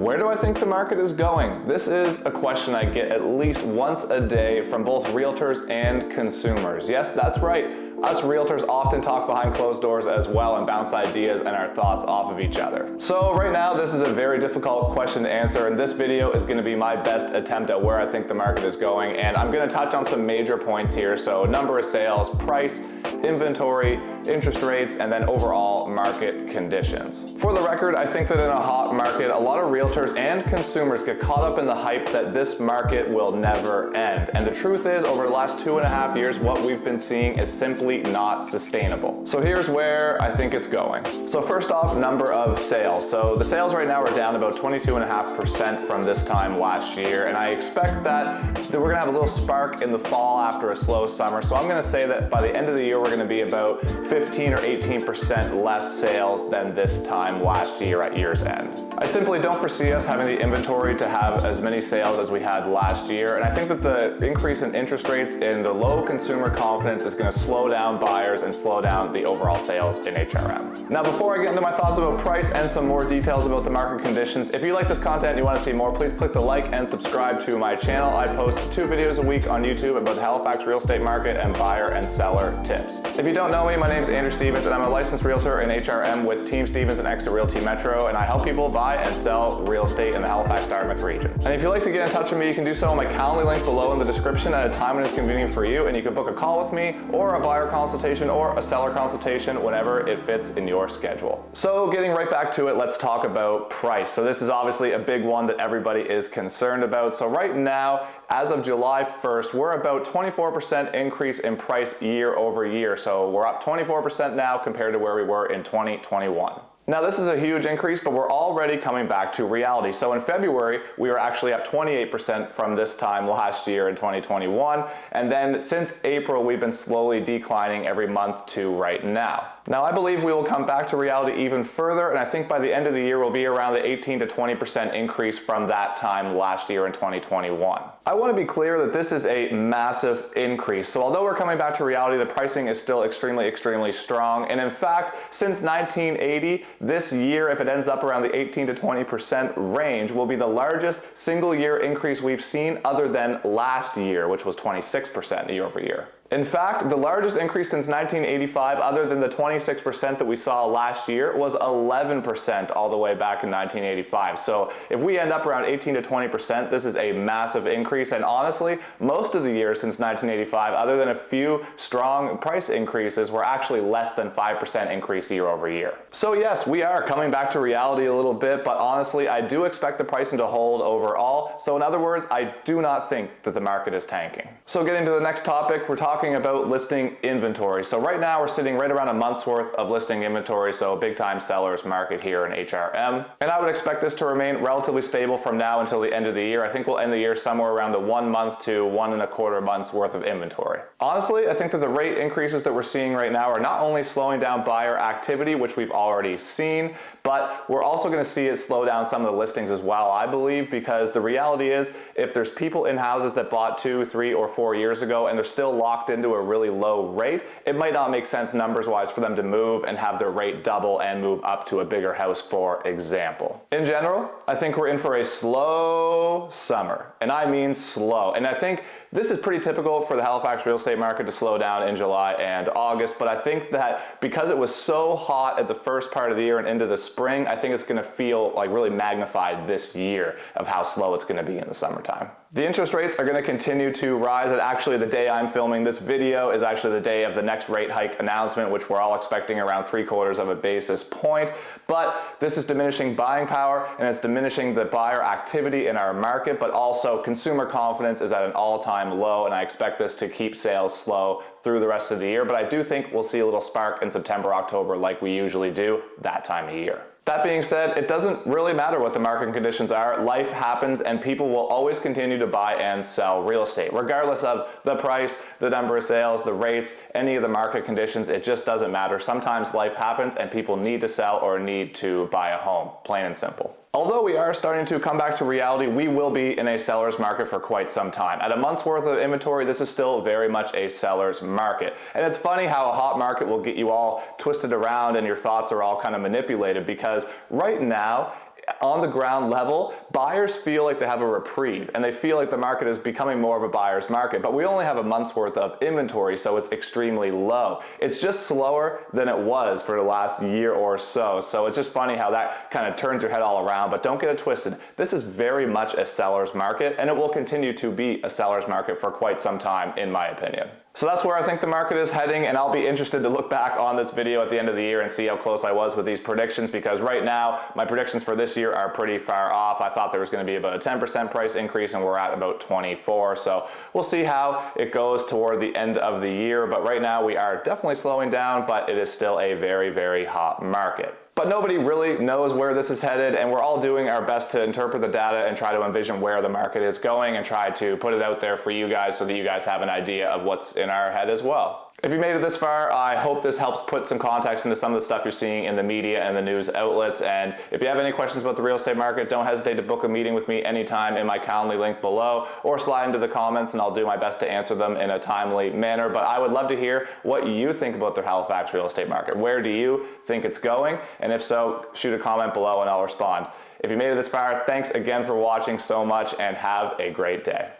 Where do I think the market is going? This is a question I get at least once a day from both realtors and consumers. Yes, that's right. Us realtors often talk behind closed doors as well and bounce ideas and our thoughts off of each other. So right now, this is a very difficult question to answer, and this video is going to be my best attempt at where I think the market is going, and I'm going to touch on some major points here. So number of sales, price, inventory, interest rates, and then overall market conditions. For the record, I think that in a hot market, a lot of realtors and consumers get caught up in the hype that this market will never end. And the truth is, over the last 2.5 years, what we've been seeing is simply not sustainable. So here's where I think it's going. So first off, number of sales. So the sales right now are down about 22.5% from this time last year, and I expect that we're gonna have a little spark in the fall after a slow summer. So I'm gonna say that by the end of the year, we're gonna be about 15 or 18% less sales than this time last year at year's end. I simply don't foresee us having the inventory to have as many sales as we had last year, and I think that the increase in interest rates and the low consumer confidence is going to slow down buyers and slow down the overall sales in HRM. Now, before I get into my thoughts about price and some more details about the market conditions, if you like this content and you want to see more, please click the like and subscribe to my channel. I post 2 videos a week on YouTube about the Halifax real estate market and buyer and seller tips. If you don't know me, my name is Andrew Stevens, and I'm a licensed realtor in HRM with Team Stevens and Exit Realty Metro, and I help people buy and sell real estate in the Halifax Dartmouth region. And if you'd like to get in touch with me, you can do so on my Calendly link below in the description at a time when it's convenient for you, and you can book a call with me or a buyer consultation or a seller consultation whenever it fits in your schedule. So getting right back to it, let's talk about price. So this is obviously a big one that everybody is concerned about. So right now, as of July 1st, we're about 24% increase in price year over year. So we're up 24% now compared to where we were in 2021. Now, this is a huge increase, but we're already coming back to reality. So in February, we were actually up 28% from this time last year in 2021. And then since April, we've been slowly declining every month to right now. Now, I believe we will come back to reality even further, and I think by the end of the year, we'll be around the 18 to 20% increase from that time last year in 2021. I want to be clear that this is a massive increase. So although we're coming back to reality, the pricing is still extremely strong. And in fact, since 1980, this year, if it ends up around the 18 to 20% range, will be the largest single year increase we've seen other than last year, which was 26% year over year. In fact, the largest increase since 1985, other than the 26% that we saw last year, was 11% all the way back in 1985. So if we end up around 18 to 20%, this is a massive increase. And honestly, most of the years since 1985, other than a few strong price increases, were actually less than 5% increase year over year. So yes, we are coming back to reality a little bit, but honestly, I do expect the pricing to hold overall. So in other words, I do not think that the market is tanking. So getting to the next topic, we're talking about listing inventory. So right now we're sitting right around a month's worth of listing inventory, so a big time seller's market here in HRM. And I would expect this to remain relatively stable from now until the end of the year. I think we'll end the year somewhere around the 1 month to 1.25 months worth of inventory. Honestly, I think that the rate increases that we're seeing right now are not only slowing down buyer activity, which we've already seen, but we're also going to see it slow down some of the listings as well, I believe, because the reality is if there's people in houses that bought 2, 3, or 4 years ago and they're still locked into a really low rate, it might not make sense numbers wise for them to move and have their rate double and move up to a bigger house, for example. In general, I think we're in for a slow summer, and I mean slow. And I think this is pretty typical for the Halifax real estate market to slow down in July and August, but I think that because it was so hot at the first part of the year and into the spring, I think it's going to feel like really magnified this year of how slow it's going to be in the summertime. The interest rates are going to continue to rise, and actually the day I'm filming this video is actually the day of the next rate hike announcement, which we're all expecting around 3/4 of a basis point. But this is diminishing buying power, and it's diminishing the buyer activity in our market, but also consumer confidence is at an all-time low, and I expect this to keep sales slow through the rest of the year. But I do think we'll see a little spark in September, October like we usually do that time of year. That being said, it doesn't really matter what the market conditions are. Life happens, and people will always continue to buy and sell real estate, regardless of the price, the number of sales, the rates, any of the market conditions. It just doesn't matter. Sometimes life happens and people need to sell or need to buy a home, plain and simple. Although we are starting to come back to reality, we will be in a seller's market for quite some time. At a month's worth of inventory, this is still very much a seller's market. And it's funny how a hot market will get you all twisted around and your thoughts are all kind of manipulated, because right now, On the ground level, buyers feel like they have a reprieve and they feel like the market is becoming more of a buyer's market, but we only have a month's worth of inventory, so it's extremely low. It's just slower than it was for the last year or so. So it's just funny how that kind of turns your head all around, but don't get it twisted. This is very much a seller's market, and it will continue to be a seller's market for quite some time, in my opinion. So that's where I think the market is heading, and I'll be interested to look back on this video at the end of the year and see how close I was with these predictions, because right now my predictions for this year are pretty far off. I thought there was going to be about a 10% price increase, and we're at about 24. So we'll see how it goes toward the end of the year, but right now we are definitely slowing down, but it is still a very, very hot market. But nobody really knows where this is headed, and we're all doing our best to interpret the data and try to envision where the market is going and try to put it out there for you guys so that you guys have an idea of what's in our head as well. If you made it this far, I hope this helps put some context into some of the stuff you're seeing in the media and the news outlets. And if you have any questions about the real estate market, don't hesitate to book a meeting with me anytime in my Calendly link below, or slide into the comments and I'll do my best to answer them in a timely manner. But I would love to hear what you think about the Halifax real estate market. Where do you think it's going? And if so, shoot a comment below and I'll respond. If you made it this far, thanks again for watching so much and have a great day.